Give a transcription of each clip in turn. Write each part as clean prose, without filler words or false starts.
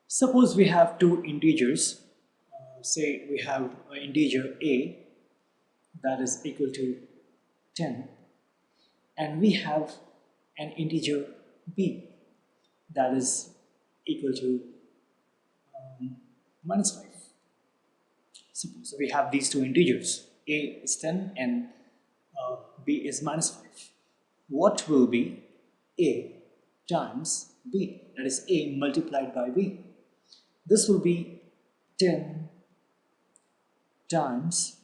Suppose we have two integers. Say we have an integer a that is equal to 10, and we have an integer b that is equal to minus 5. Suppose we have these two integers, a is 10 and b is minus 5. What will be a times b? That is a multiplied by b. This will be 10 times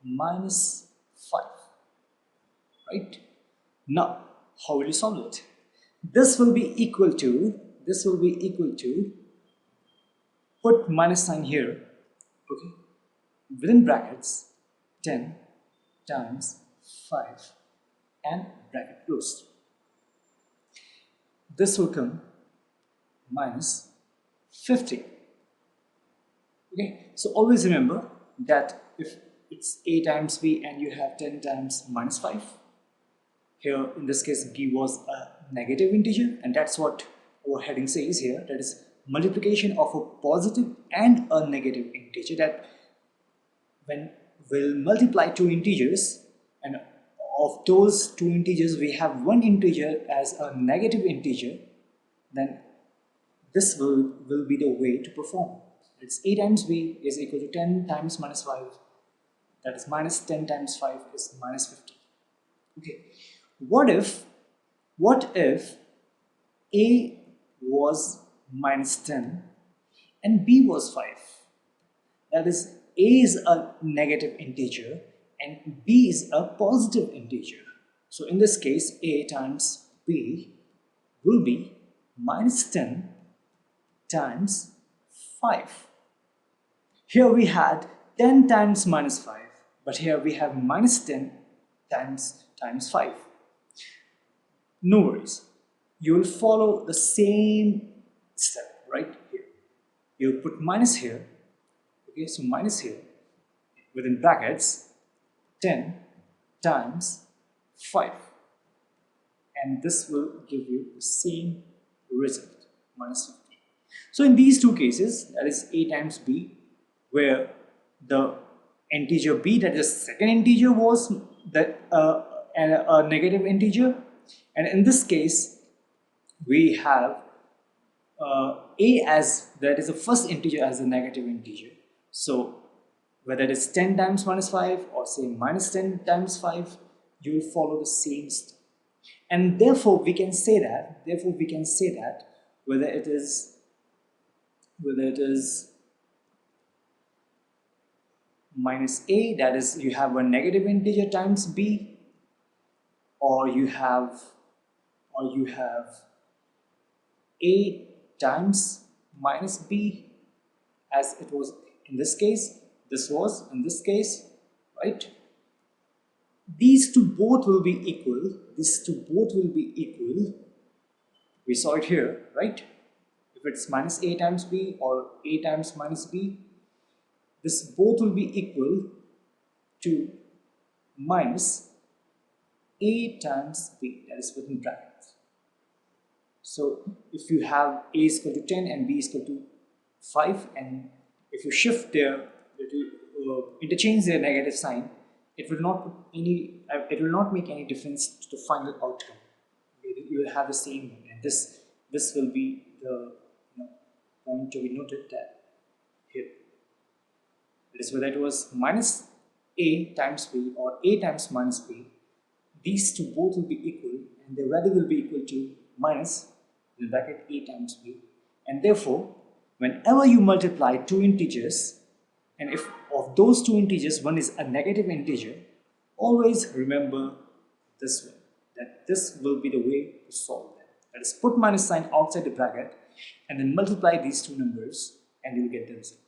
minus 5, right? Now, how will you solve it? This will be equal to, put minus sign here, okay, within brackets, 10 times 5 and bracket closed. This will come minus 50. Okay, so always remember that if it's a times b and you have 10 times minus 5, here in this case b was a negative integer, and that's what our heading says here, that is multiplication of a positive and a negative integer, that when we'll multiply two integers and of those two integers we have one integer as a negative integer, then this will be the way to perform. It's a times b is equal to 10 times minus 5, that is minus 10 times 5 is minus 50. Okay, what if a was minus 10 and b was 5? That is, a is a negative integer and b is a positive integer. So in this case, a times b will be minus 10 times 5. Here we had 10 times minus 5, but here we have minus 10 times 5. No worries, you will follow the same step right here. You put minus here, okay, so minus here within brackets 10 times 5, and this will give you the same result, minus 50. So in these two cases, that is a times b, where the integer b, that is the second integer, was that a negative integer, and in this case we have a as, that is the first integer, as a negative integer. So whether it is 10 times minus 5 or say minus 10 times 5, you will follow the same step. And therefore we can say that whether it is minus a, that is you have a negative integer, times b, or you have a times minus b, as it was in this case, this was in this case, right? These two both will be equal. We saw it here, right? If it's minus a times b or a times minus b, this both will be equal to minus a times b, that is within brackets. So if you have a is equal to 10 and b is equal to 5, and if you shift their, interchange their negative sign, it will not make any difference to the final outcome. You will have the same one, and this will be the point to be noted, that here it is whether it was minus a times b or a times minus b, these two both will be equal, and their value will be equal to minus in bracket a times b. And therefore, whenever you multiply two integers, and if of those two integers one is a negative integer, always remember this way, that this will be the way to solve them. That is, put minus sign outside the bracket and then multiply these two numbers and you will get the result.